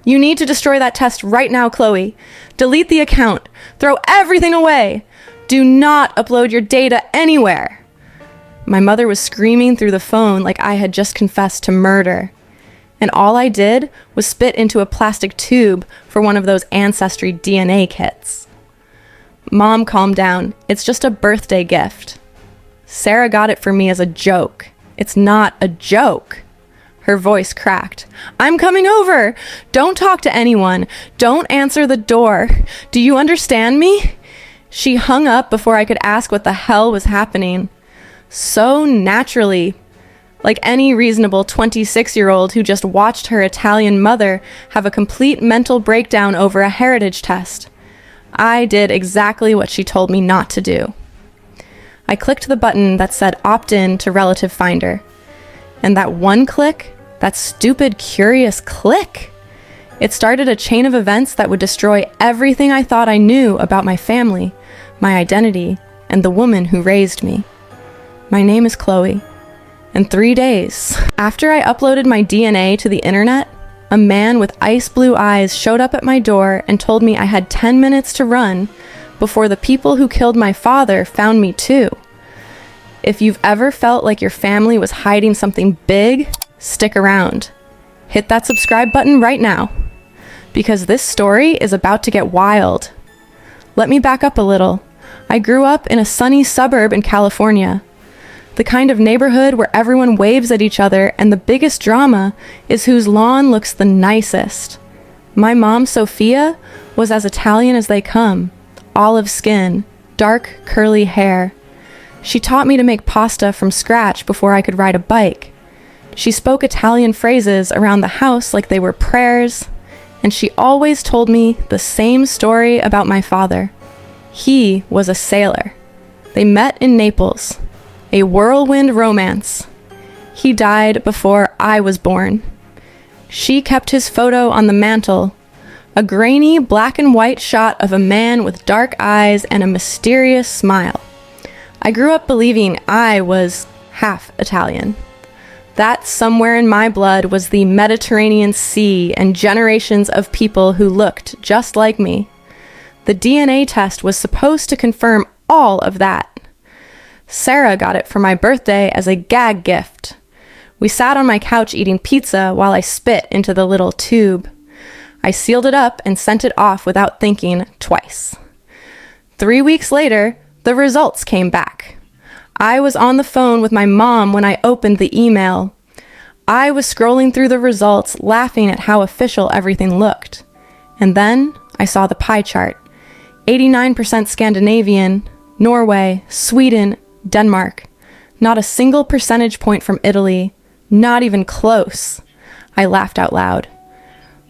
You need to destroy that test right now, Chloe. Delete the account. Throw everything away. Do not upload your data anywhere. My mother was screaming through the phone like I had just confessed to murder. And all I did was spit into a plastic tube for one of those Ancestry DNA kits. Mom, calm down. It's just a birthday gift. Sarah got it for me as a joke. It's not a joke. Her voice cracked. I'm coming over. Don't talk to anyone. Don't answer the door. Do you understand me? She hung up before I could ask what the hell was happening. So naturally, like any reasonable 26-year-old who just watched her Italian mother have a complete mental breakdown over a heritage test. I did exactly what she told me not to do. I clicked the button that said opt-in to Relative Finder. And that one click, that stupid, curious click, it started a chain of events that would destroy everything I thought I knew about my family, my identity, and the woman who raised me. My name is Chloe. And 3 days after I uploaded my DNA to the internet, a man with ice blue eyes showed up at my door and told me I had 10 minutes to run before the people who killed my father found me too. If you've ever felt like your family was hiding something big, stick around. Hit that subscribe button right now, because this story is about to get wild. Let me back up a little. I grew up in a sunny suburb in California. The kind of neighborhood where everyone waves at each other and the biggest drama is whose lawn looks the nicest. My mom, Sophia, was as Italian as they come. Olive skin, dark curly hair. She taught me to make pasta from scratch before I could ride a bike. She spoke Italian phrases around the house like they were prayers, and she always told me the same story about my father. He was a sailor. They met in Naples. A whirlwind romance. He died before I was born. She kept his photo on the mantle, a grainy black and white shot of a man with dark eyes and a mysterious smile. I grew up believing I was half Italian. That somewhere in my blood was the Mediterranean Sea and generations of people who looked just like me. The DNA test was supposed to confirm all of that. Sarah got it for my birthday as a gag gift. We sat on my couch eating pizza while I spit into the little tube. I sealed it up and sent it off without thinking twice. 3 weeks later, the results came back. I was on the phone with my mom when I opened the email. I was scrolling through the results, laughing at how official everything looked. And then I saw the pie chart. 89% Scandinavian, Norway, Sweden, Denmark. Not a single percentage point from Italy. Not even close. I laughed out loud.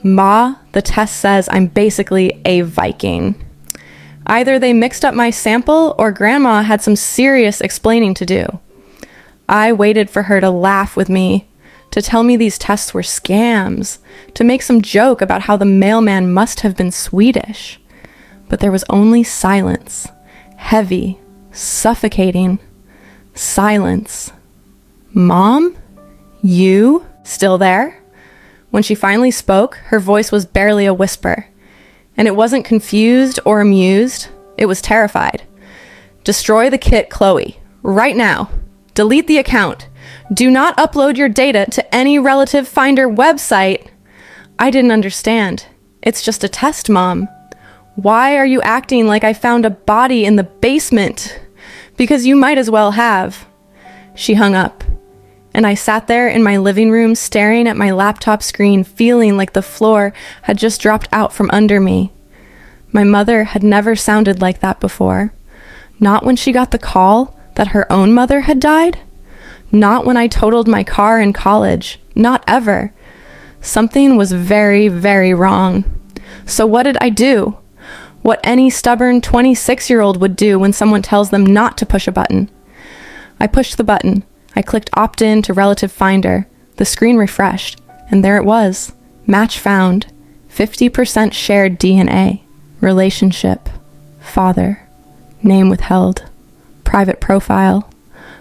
Ma, the test says I'm basically a Viking. Either they mixed up my sample or Grandma had some serious explaining to do. I waited for her to laugh with me, to tell me these tests were scams, to make some joke about how the mailman must have been Swedish. But there was only silence. Heavy, suffocating silence. Mom? You? Still there? When she finally spoke, her voice was barely a whisper. And it wasn't confused or amused. It was terrified. Destroy the kit, Chloe. Right now. Delete the account. Do not upload your data to any Relative Finder website. I didn't understand. It's just a test, Mom. Why are you acting like I found a body in the basement? Because you might as well have. She hung up, and I sat there in my living room staring at my laptop screen, feeling like the floor had just dropped out from under me. My mother had never sounded like that before. Not when she got the call that her own mother had died. Not when I totaled my car in college. Not ever. Something was very, very wrong. So what did I do? What any stubborn 26-year-old would do when someone tells them not to push a button. I pushed the button. I clicked opt-in to Relative Finder. The screen refreshed, and there it was. Match found. 50% shared DNA. Relationship. Father. Name withheld. Private profile.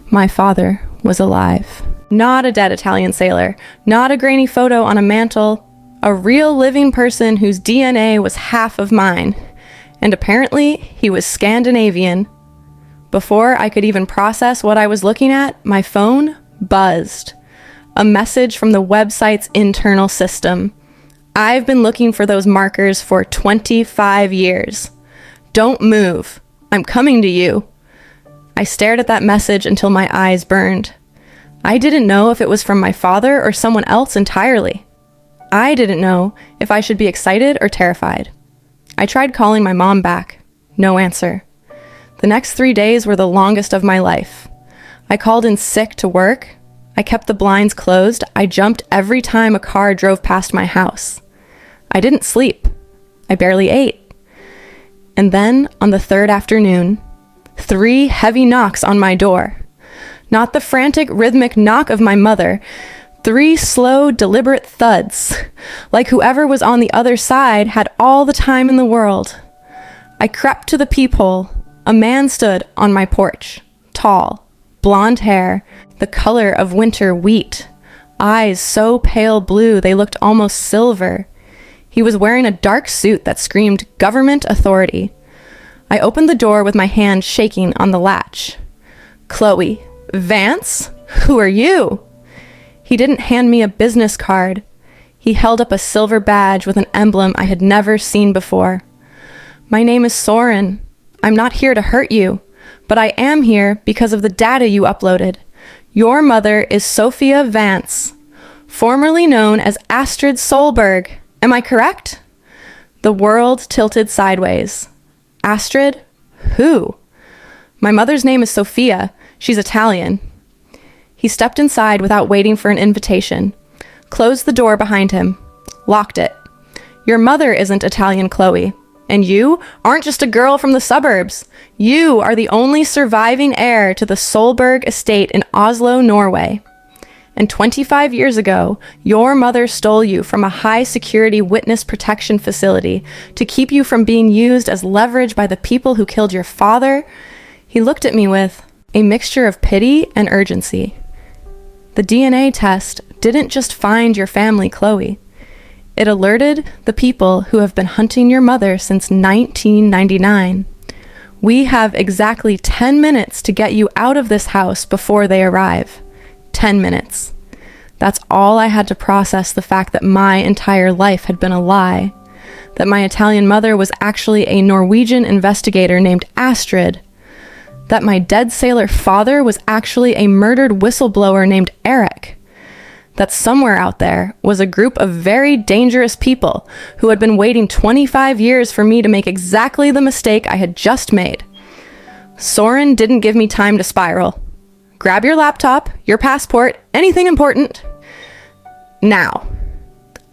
My father was alive. Not a dead Italian sailor. Not a grainy photo on a mantle. A real living person whose DNA was half of mine. And apparently, he was Scandinavian. Before I could even process what I was looking at, my phone buzzed. A message from the website's internal system. I've been looking for those markers for 25 years. Don't move. I'm coming to you. I stared at that message until my eyes burned. I didn't know if it was from my father or someone else entirely. I didn't know if I should be excited or terrified. I tried calling my mom back. No answer. The next 3 days were the longest of my life. I called in sick to work. I kept the blinds closed. I jumped every time a car drove past my house. I didn't sleep. I barely ate. And then, on the third afternoon, 3 heavy knocks on my door. Not the frantic, rhythmic knock of my mother. 3 slow, deliberate thuds, like whoever was on the other side had all the time in the world. I crept to the peephole. A man stood on my porch, tall, blonde hair, the color of winter wheat, eyes so pale blue they looked almost silver. He was wearing a dark suit that screamed government authority. I opened the door with my hand shaking on the latch. "Chloe, Vance? Who are you?" He didn't hand me a business card. He held up a silver badge with an emblem I had never seen before. "My name is Soren. I'm not here to hurt you, but I am here because of the data you uploaded. Your mother is Sophia Vance, formerly known as Astrid Solberg. Am I correct?" The world tilted sideways. Astrid? Who? "My mother's name is Sophia. She's Italian." He stepped inside without waiting for an invitation, closed the door behind him, locked it. "Your mother isn't Italian, Chloe. And you aren't just a girl from the suburbs. You are the only surviving heir to the Solberg estate in Oslo, Norway. And 25 years ago, your mother stole you from a high-security witness protection facility to keep you from being used as leverage by the people who killed your father." He looked at me with a mixture of pity and urgency. "The DNA test didn't just find your family, Chloe. It alerted the people who have been hunting your mother since 1999. We have exactly 10 minutes to get you out of this house before they arrive. 10 minutes. That's all I had to process the fact that my entire life had been a lie. That my Italian mother was actually a Norwegian investigator named Astrid. That my dead sailor father was actually a murdered whistleblower named Eric. That somewhere out there was a group of very dangerous people who had been waiting 25 years for me to make exactly the mistake I had just made. Soren didn't give me time to spiral. Grab your laptop, your passport, anything important. Now."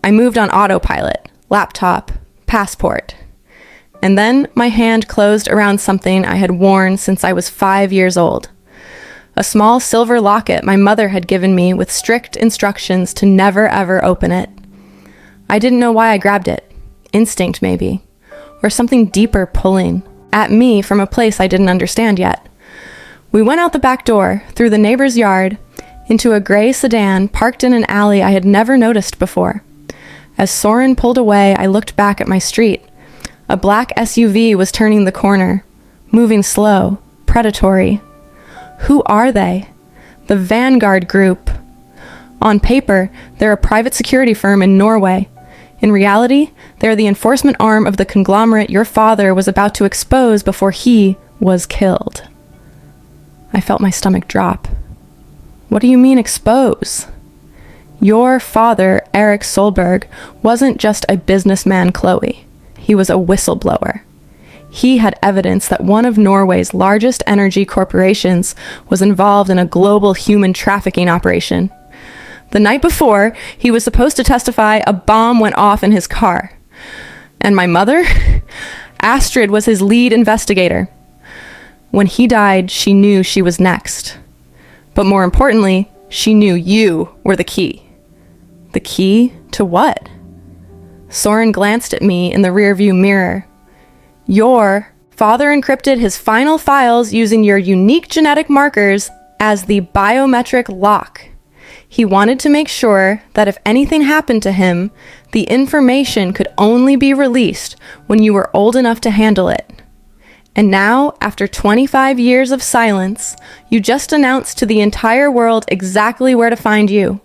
I moved on autopilot, laptop, passport. And then my hand closed around something I had worn since I was 5 years old. A small silver locket my mother had given me with strict instructions to never ever open it. I didn't know why I grabbed it. Instinct, maybe. Or something deeper pulling at me from a place I didn't understand yet. We went out the back door, through the neighbor's yard, into a gray sedan parked in an alley I had never noticed before. As Soren pulled away, I looked back at my street. A black SUV was turning the corner, moving slow, predatory. Who are they? The Vanguard Group. On paper, they're a private security firm in Norway. In reality, they're the enforcement arm of the conglomerate your father was about to expose before he was killed. I felt my stomach drop. What do you mean expose? Your father, Eric Solberg, wasn't just a businessman, Chloe. He was a whistleblower. He had evidence that one of Norway's largest energy corporations was involved in a global human trafficking operation. The night before, he was supposed to testify a bomb went off in his car. And my mother? Astrid was his lead investigator. When he died, she knew she was next. But more importantly, she knew you were the key. The key to what? Soren glanced at me in the rearview mirror. Your father encrypted his final files using your unique genetic markers as the biometric lock. He wanted to make sure that if anything happened to him, the information could only be released when you were old enough to handle it. And now, after 25 years of silence, you just announced to the entire world exactly where to find you.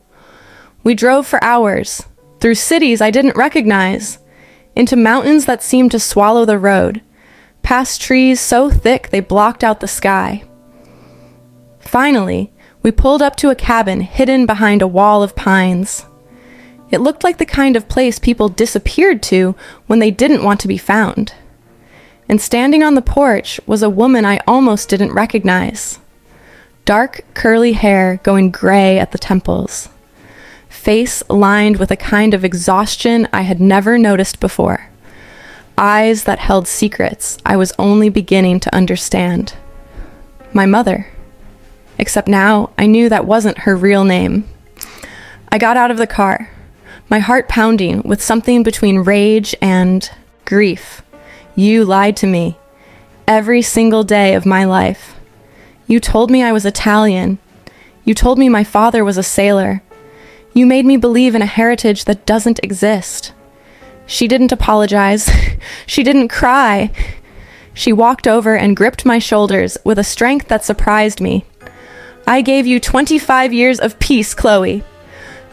We drove for hours, through cities I didn't recognize, into mountains that seemed to swallow the road, past trees so thick they blocked out the sky. Finally, we pulled up to a cabin hidden behind a wall of pines. It looked like the kind of place people disappeared to when they didn't want to be found. And standing on the porch was a woman I almost didn't recognize. Dark, curly hair going gray at the temples. Face lined with a kind of exhaustion I had never noticed before. Eyes that held secrets I was only beginning to understand. My mother. Except now I knew that wasn't her real name. I got out of the car, my heart pounding with something between rage and grief. You lied to me every single day of my life. You told me I was Italian. You told me my father was a sailor. You made me believe in a heritage that doesn't exist. She didn't apologize. She didn't cry. She walked over and gripped my shoulders with a strength that surprised me. I gave you 25 years of peace, Chloe.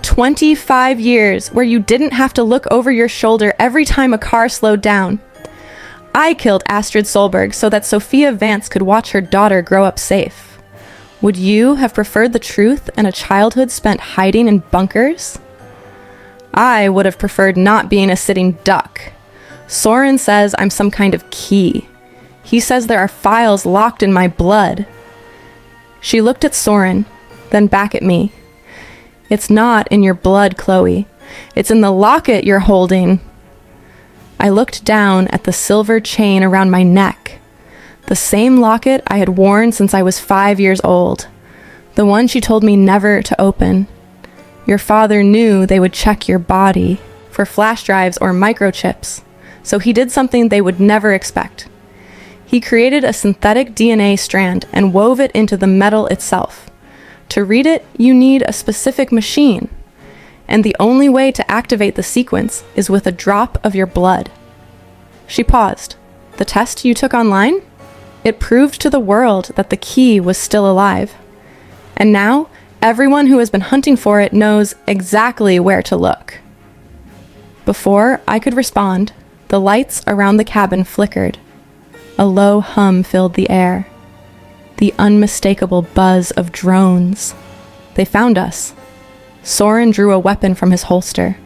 25 years where you didn't have to look over your shoulder every time a car slowed down. I killed Astrid Solberg so that Sophia Vance could watch her daughter grow up safe. Would you have preferred the truth and a childhood spent hiding in bunkers? I would have preferred not being a sitting duck. Soren says I'm some kind of key. He says there are files locked in my blood. She looked at Soren, then back at me. It's not in your blood, Chloe. It's in the locket you're holding. I looked down at the silver chain around my neck. The same locket I had worn since I was 5 years old. The one she told me never to open. Your father knew they would check your body for flash drives or microchips, so he did something they would never expect. He created a synthetic DNA strand and wove it into the metal itself. To read it, you need a specific machine. And the only way to activate the sequence is with a drop of your blood. She paused. The test you took online? It proved to the world that the key was still alive. And now, everyone who has been hunting for it knows exactly where to look. Before I could respond, the lights around the cabin flickered. A low hum filled the air. The unmistakable buzz of drones. They found us. Soren drew a weapon from his holster.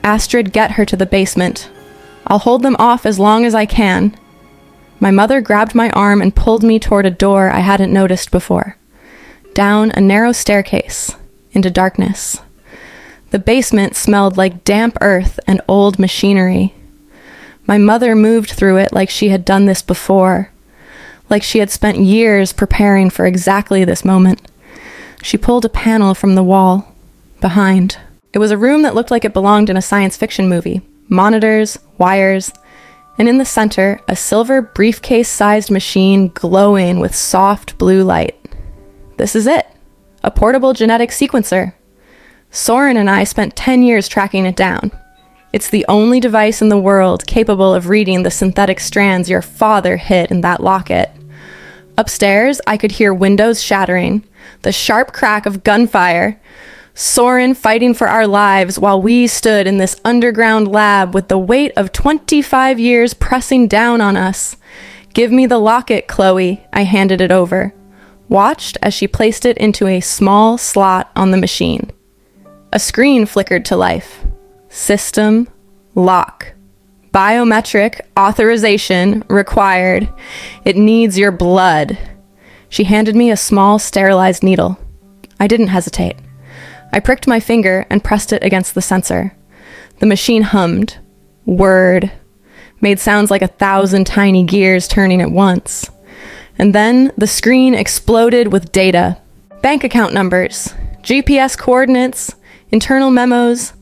Astrid, get her to the basement. I'll hold them off as long as I can. My mother grabbed my arm and pulled me toward a door I hadn't noticed before. Down a narrow staircase, into darkness. The basement smelled like damp earth and old machinery. My mother moved through it like she had done this before, like she had spent years preparing for exactly this moment. She pulled a panel from the wall, behind. It was a room that looked like it belonged in a science fiction movie. Monitors, wires, and in the center, a silver briefcase-sized machine glowing with soft blue light. This is it, a portable genetic sequencer. Soren and I spent 10 years tracking it down. It's the only device in the world capable of reading the synthetic strands your father hid in that locket. Upstairs, I could hear windows shattering, the sharp crack of gunfire, Soren fighting for our lives while we stood in this underground lab with the weight of 25 years pressing down on us. Give me the locket, Chloe. I handed it over. Watched as she placed it into a small slot on the machine. A screen flickered to life. System lock. Biometric authorization required. It needs your blood. She handed me a small sterilized needle. I didn't hesitate. I pricked my finger and pressed it against the sensor. The machine hummed. Word. Made sounds like 1,000 tiny gears turning at once. And then the screen exploded with data. Bank account numbers, GPS coordinates, internal memos,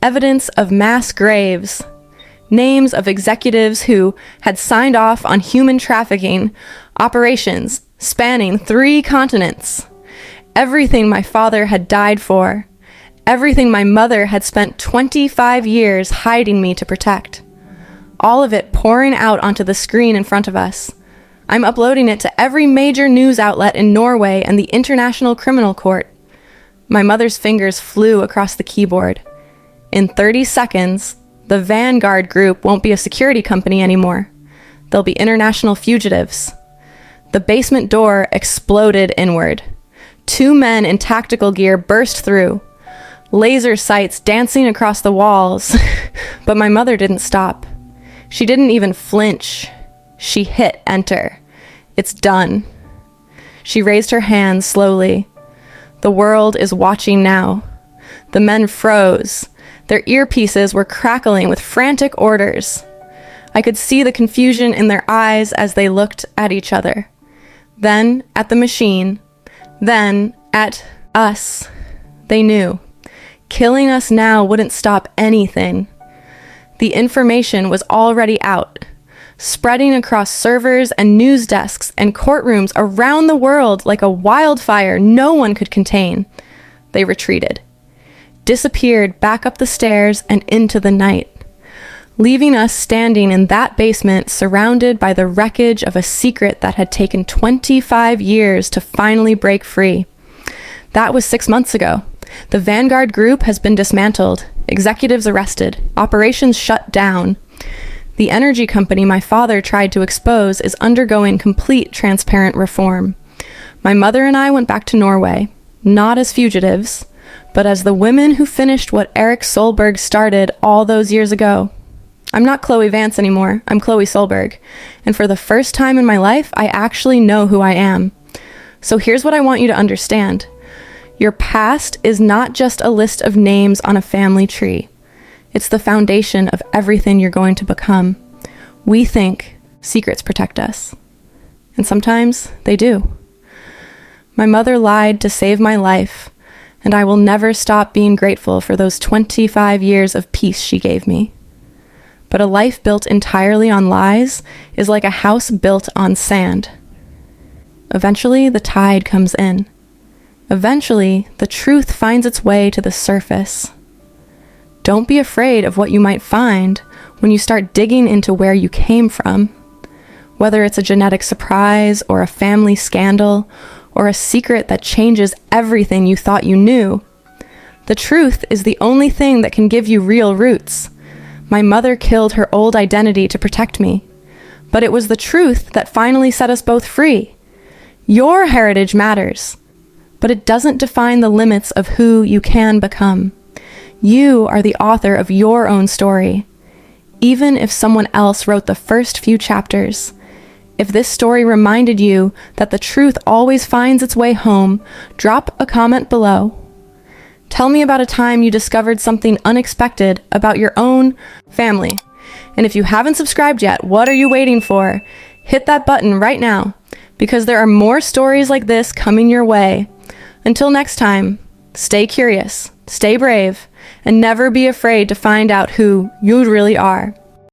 evidence of mass graves, names of executives who had signed off on human trafficking operations spanning 3 continents. Everything my father had died for, Everything my mother had spent 25 years hiding me to protect. All of it pouring out onto the screen in front of us. I'm uploading it to every major news outlet in Norway and the International Criminal Court. My mother's fingers flew across the keyboard. In 30 seconds, the Vanguard Group won't be a security company anymore. They'll be international fugitives. The basement door exploded inward. 2 men in tactical gear burst through. Laser sights dancing across the walls. But my mother didn't stop. She didn't even flinch. She hit enter. It's done. She raised her hands slowly. The world is watching now. The men froze. Their earpieces were crackling with frantic orders. I could see the confusion in their eyes as they looked at each other. Then at the machine. Then at us. They knew. Killing us now wouldn't stop anything. The information was already out, spreading across servers and news desks and courtrooms around the world like a wildfire no one could contain. They retreated, disappeared back up the stairs and into the night, leaving us standing in that basement surrounded by the wreckage of a secret that had taken 25 years to finally break free. That was 6 months ago. The Vanguard Group has been dismantled, executives arrested, operations shut down. The energy company my father tried to expose is undergoing complete transparent reform. My mother and I went back to Norway, not as fugitives, but as the women who finished what Erik Solberg started all those years ago. I'm not Chloe Vance anymore, I'm Chloe Solberg, and for the first time in my life, I actually know who I am. So here's what I want you to understand. Your past is not just a list of names on a family tree. It's the foundation of everything you're going to become. We think secrets protect us. And sometimes they do. My mother lied to save my life, and I will never stop being grateful for those 25 years of peace she gave me. But a life built entirely on lies is like a house built on sand. Eventually, the tide comes in. Eventually, the truth finds its way to the surface. Don't be afraid of what you might find when you start digging into where you came from. Whether it's a genetic surprise or a family scandal or a secret that changes everything you thought you knew. The truth is the only thing that can give you real roots. My mother killed her old identity to protect me. But it was the truth that finally set us both free. Your heritage matters. But it doesn't define the limits of who you can become. You are the author of your own story. Even if someone else wrote the first few chapters, if this story reminded you that the truth always finds its way home, drop a comment below. Tell me about a time you discovered something unexpected about your own family. And if you haven't subscribed yet, what are you waiting for? Hit that button right now, because there are more stories like this coming your way. Until next time, stay curious, stay brave, and never be afraid to find out who you really are.